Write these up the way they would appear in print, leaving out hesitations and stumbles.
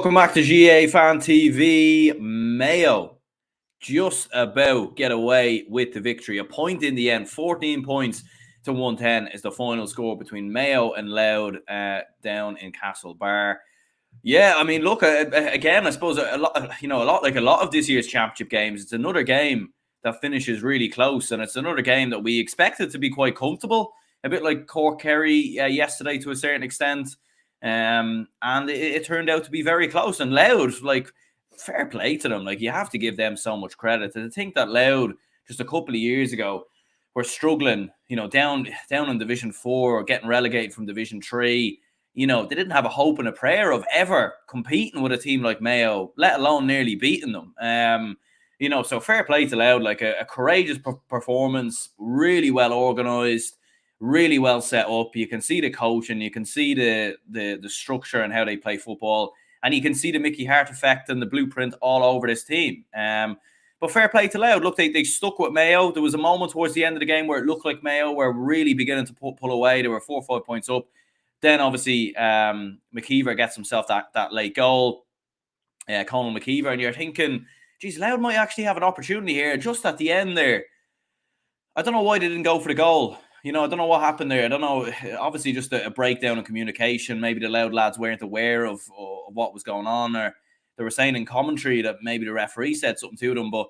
Welcome back to GA Fan TV. Mayo just about get away with the victory. A point in the end, 14 points to 110 is the final score between Mayo and Louth down in Castlebar. Yeah, I mean, look, again, I suppose a lot of this year's championship games, it's another game that finishes really close, and it's another game that we expected to be quite comfortable, a bit like Cork Kerry yesterday to a certain extent. And it turned out to be very close. And Louth, like, fair play to them. Like, you have to give them so much credit. And I think that Louth, just a couple of years ago, were struggling, down in Division 4 or getting relegated from Division 3. They didn't have a hope and a prayer of ever competing with a team like Mayo, let alone nearly beating them. So fair play to Louth, like a courageous performance, really well organised, really well set up. You can see the coach and you can see the structure and how they play football. And you can see the Mickey Hart effect and the blueprint all over this team. But fair play to Louth. Look, they stuck with Mayo. There was a moment towards the end of the game where it looked like Mayo were really beginning to pull away. They were 4 or 5 points up. Then, obviously, McKeever gets himself that late goal. Colin McKeever. And you're thinking, geez, Louth might actually have an opportunity here. Just at the end there, I don't know why they didn't go for the goal. I don't know what happened there. I don't know. Obviously, just a breakdown in communication. Maybe the Louth lads weren't aware of what was going on, or they were saying in commentary that maybe the referee said something to them. But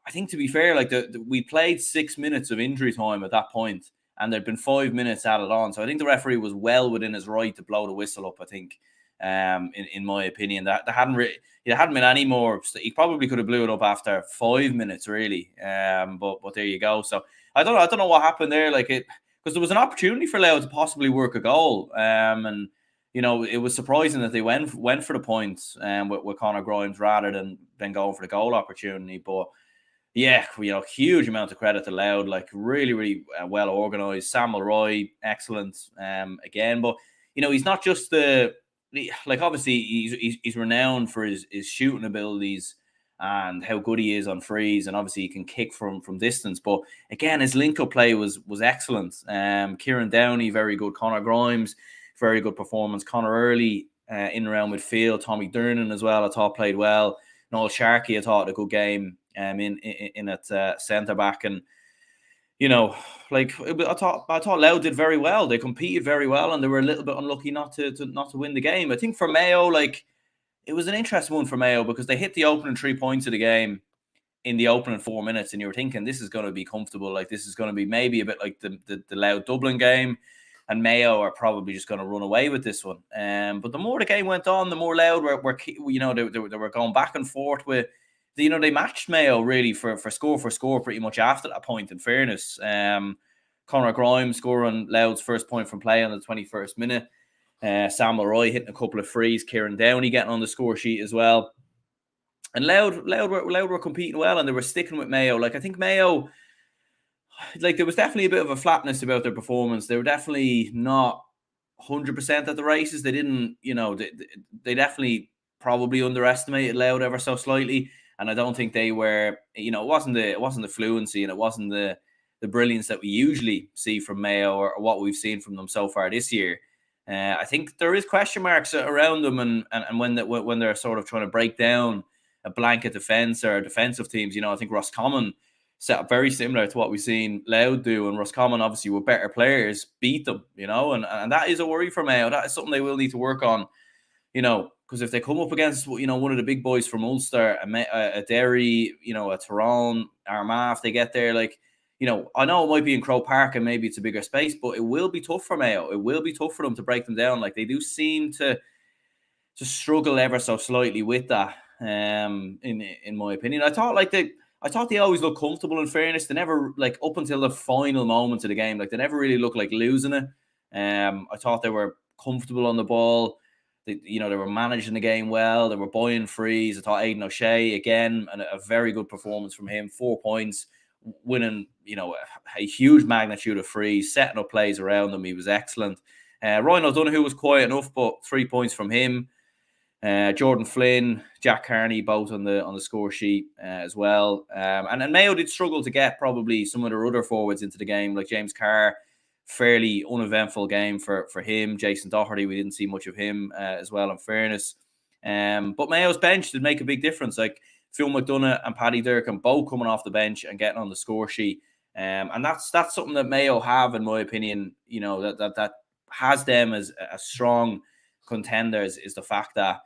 I think, to be fair, like we played 6 minutes of injury time at that point, and there'd been 5 minutes added on. So I think the referee was well within his right to blow the whistle up. I think, in my opinion, that there hadn't been any more. He probably could have blew it up after 5 minutes, really. But there you go. So I don't know what happened there. Like because there was an opportunity for Louth to possibly work a goal. And it was surprising that they went for the points with Conor Grimes rather than going for the goal opportunity. But yeah, huge amount of credit to Louth. Like really, really well organised. Sam Mulroy, excellent again. But he's not just obviously he's renowned for his shooting abilities and how good he is on frees, and obviously he can kick from distance. But again, his link-up play was excellent. Kieran Downey, very good. Conor Grimes, very good performance. Conor Early in around midfield. Tommy Durnan as well, I thought played well. Noel Sharkey, I thought, a good game in at centre-back. And, I thought Louth did very well. They competed very well, and they were a little bit unlucky not to win the game. I think for Mayo, it was an interesting one for Mayo because they hit the opening 3 points of the game in the opening 4 minutes, and you were thinking this is going to be comfortable. Like this is going to be maybe a bit like the Louth Dublin game, and Mayo are probably just going to run away with this one. But the more the game went on, the more Louth were they were going back and forth with. They matched Mayo really for score pretty much after that point. In fairness, Conor Grimes scoring Louth's first point from play on the 21st minute. Sam Mulroy hitting a couple of frees. Kieran Downey getting on the score sheet as well. And Louth were competing well, and they were sticking with Mayo. I think Mayo, there was definitely a bit of a flatness about their performance. They were definitely not 100% at the races. They didn't, they definitely probably underestimated Louth ever so slightly. And I don't think they were, it wasn't the fluency, and it wasn't the brilliance that we usually see from Mayo or what we've seen from them so far this year. I think there is question marks around them, and when they're sort of trying to break down a blanket defence or defensive teams, I think Roscommon set up very similar to what we've seen Louth do, and Roscommon obviously with better players beat them, and that is a worry for Mayo. That is something they will need to work on, because if they come up against one of the big boys from Ulster, a Derry, a Tyrone, Armagh, if they get there, I know it might be in Croke Park and maybe it's a bigger space, but it will be tough for Mayo. It will be tough for them to break them down. They do seem to struggle ever so slightly with that. In my opinion, I thought they always looked comfortable. In fairness, they never up until the final moments of the game, they never really looked like losing it. I thought they were comfortable on the ball. They were managing the game well. They were buying frees. I thought Aidan O'Shea again, and a very good performance from him. 4 points. Winning, a huge magnitude of frees, setting up plays around them. He was excellent. Ryan O'Donoghue was quiet enough, but 3 points from him. Jordan Flynn, Jack Carney, both on the score sheet as well. And Mayo did struggle to get probably some of their other forwards into the game, like James Carr. Fairly uneventful game for him. Jason Doherty, we didn't see much of him as well, in fairness. But Mayo's bench did make a big difference. Like Phil McDonough and Paddy Durcan both coming off the bench and getting on the score sheet. And that's something that Mayo have, in my opinion, that has them as strong contenders, is the fact that,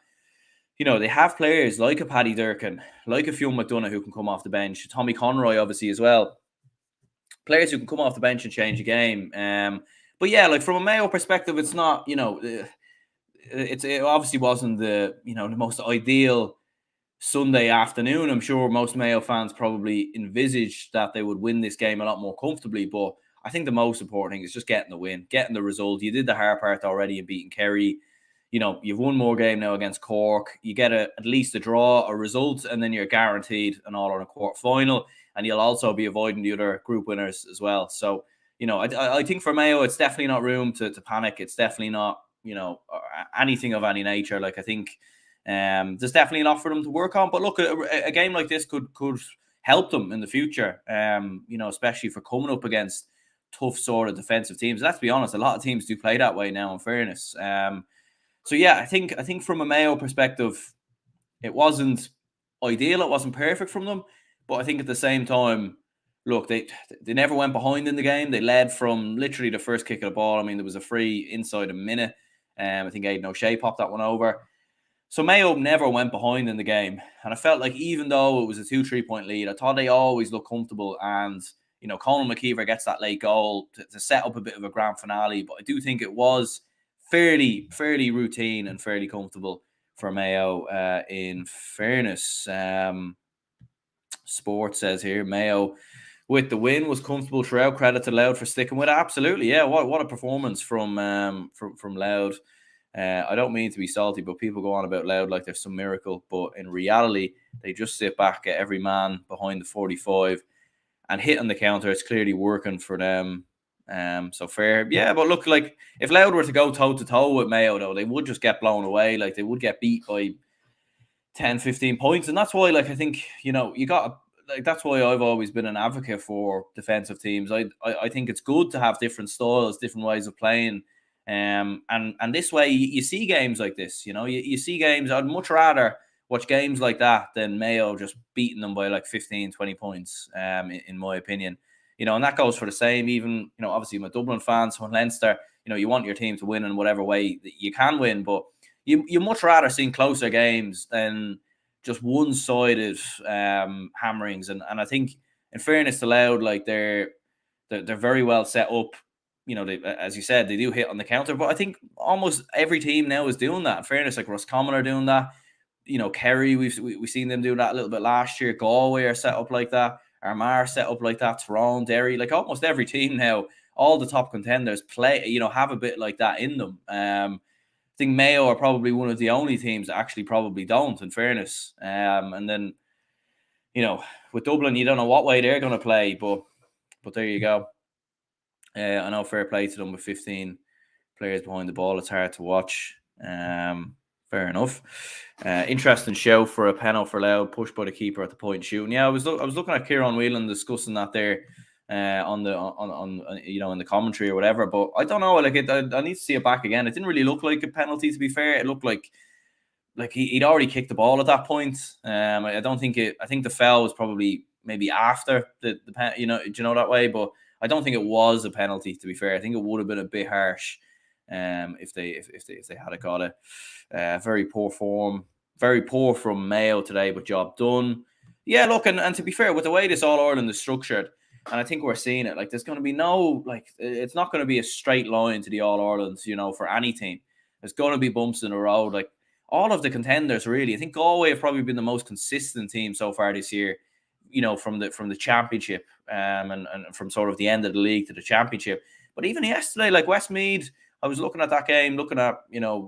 they have players like a Paddy Durcan, like a Phil McDonough who can come off the bench, Tommy Conroy obviously as well. Players who can come off the bench and change the game. But yeah, like from a Mayo perspective, it's not, it obviously wasn't the most ideal Sunday afternoon. I'm sure most Mayo fans probably envisaged that they would win this game a lot more comfortably, but I think the most important thing is just getting the win, getting the result. You did the hard part already in beating Kerry. You've won more game now against Cork. You get at least a draw, a result, and then you're guaranteed an all-on a quarter final, and you'll also be avoiding the other group winners as well. So, I think for Mayo, it's definitely not room to panic. It's definitely not, anything of any nature. Like, I think there's definitely enough for them to work on. But look, a game like this could help them in the future, especially for coming up against tough sort of defensive teams. Let's be honest, a lot of teams do play that way now, in fairness. So yeah, I think from a Mayo perspective, it wasn't ideal. It wasn't perfect from them. But I think at the same time, look, they never went behind in the game. They led from literally the first kick of the ball. I mean, there was a free inside a minute. I think Aidan O'Shea popped that one over. So Mayo never went behind in the game. And I felt like even though it was a 2-3 point lead, I thought they always looked comfortable. And, Colin McKeever gets that late goal to set up a bit of a grand finale. But I do think it was fairly routine and fairly comfortable for Mayo, in fairness. Sports says here, Mayo with the win was comfortable throughout. Credit to Louth for sticking with it. Absolutely, yeah. What a performance from Louth. I don't mean to be salty, but people go on about Louth like there's some miracle. But in reality, they just sit back at every man behind the 45 and hit on the counter. It's clearly working for them. So fair. Yeah, but look, like if Louth were to go toe-to-toe with Mayo, though, they would just get blown away. Like they would get beat by 10, 15 points. And that's why, like, I think, you got, like, that's why I've always been an advocate for defensive teams. I think it's good to have different styles, different ways of playing. And this way you see games like this, you see games. I'd much rather watch games like that than Mayo just beating them by like 15, 20 points, in my opinion. And that goes for the same, even, obviously I'm a Dublin fan, so in Leinster, you want your team to win in whatever way that you can win, but you much rather see closer games than just one-sided hammerings. And I think, in fairness to Louth, like they're very well set up. They, as you said, they do hit on the counter, but I think almost every team now is doing that. In fairness, like Roscommon are doing that. Kerry, we've seen them do that a little bit last year. Galway are set up like that. Armagh set up like that. Tyrone, Derry, like almost every team now, all the top contenders play, have a bit like that in them. I think Mayo are probably one of the only teams that actually probably don't, in fairness. And then, with Dublin, you don't know what way they're going to play, but there you go. I know, fair play to them with 15 players behind the ball. It's hard to watch. Fair enough. Interesting show for a penalty for Louth, pushed by the keeper at the point shooting. Yeah, I was looking at Kieran Whelan discussing that there on in the commentary or whatever. But I don't know. Like I need to see it back again. It didn't really look like a penalty, to be fair. It looked like he'd already kicked the ball at that point. I don't think it. I think the foul was probably maybe after the that way. But I don't think it was a penalty, to be fair. I think it would have been a bit harsh. If they had got it. Very poor form, very poor from Mayo today, but job done. Yeah, look, and to be fair, with the way this All-Ireland is structured, and I think we're seeing it, like there's going to be it's not going to be a straight line to the All-Ireland, for any team. There's going to be bumps in the road. Like all of the contenders, really. I think Galway have probably been the most consistent team so far this year, from the championship, and from sort of the end of the league to the championship. But even yesterday, like Westmeath, I was looking at that game,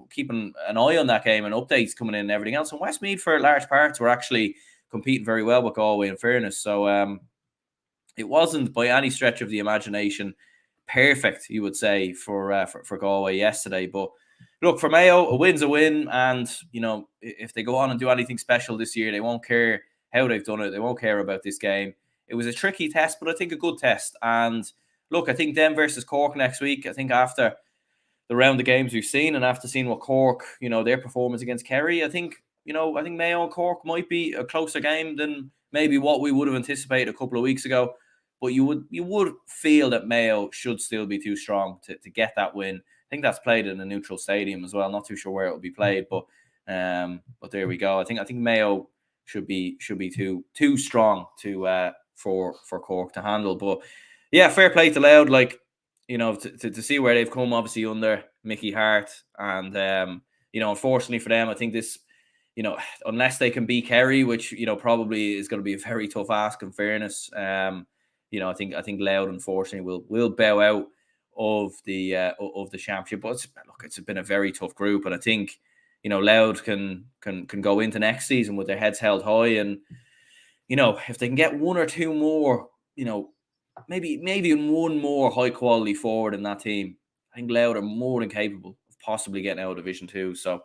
keeping an eye on that game and updates coming in and everything else. And Westmeath, for large parts, were actually competing very well with Galway, in fairness. So it wasn't by any stretch of the imagination perfect, you would say, for Galway yesterday. But look, for Mayo, a win's a win. And, if they go on and do anything special this year, they won't care how they've done it. They won't care about this game. It was a tricky test, but I think a good test. And look, I think them versus Cork next week, I think after the round of games we've seen, and after seeing what Cork, their performance against Kerry, I think I think Mayo and Cork might be a closer game than maybe what we would have anticipated a couple of weeks ago. But you would feel that Mayo should still be too strong to get that win. I think that's played in a neutral stadium as well. Not too sure where it will be played, but there we go. I think Mayo should be too strong for Cork to handle. But yeah, fair play to Louth. Like, to see where they've come, obviously under Mickey Hart, and unfortunately for them, I think this, unless they can beat Kerry, which probably is going to be a very tough ask in fairness. I think Louth unfortunately will bow out of the championship. But it's been a very tough group, and I think Louth can go into next season with their heads held high, and if they can get one or two more, maybe even one more high quality forward in that team, I think Louth are more than capable of possibly getting out of Division 2. So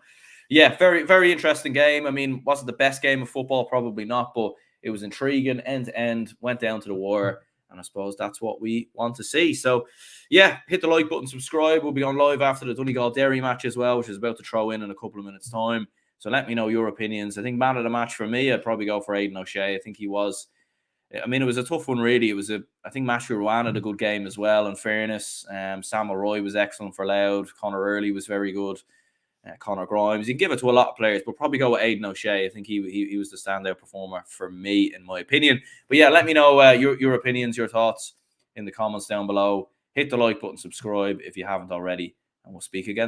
yeah, very, very interesting game. I mean, was it the best game of football? Probably not, but it was intriguing, end to end, went down to the wire, and I suppose that's what we want to see. So yeah, hit the like button, subscribe. We'll be on live after the Donegal Derry match as well, which is about to throw in a couple of minutes' time. So let me know your opinions. I think man of the match for me, I'd probably go for Aidan O'Shea. I think he was. I mean, it was a tough one, really. I think Matthew Ruan had a good game as well, in fairness. Sam Roy was excellent for Louth. Conor Early was very good. Conor Grimes. You can give it to a lot of players, but probably go with Aidan O'Shea. I think he was the standout performer for me, in my opinion. But yeah, let me know your opinions, your thoughts in the comments down below. Hit the like button, subscribe if you haven't already, and we'll speak again.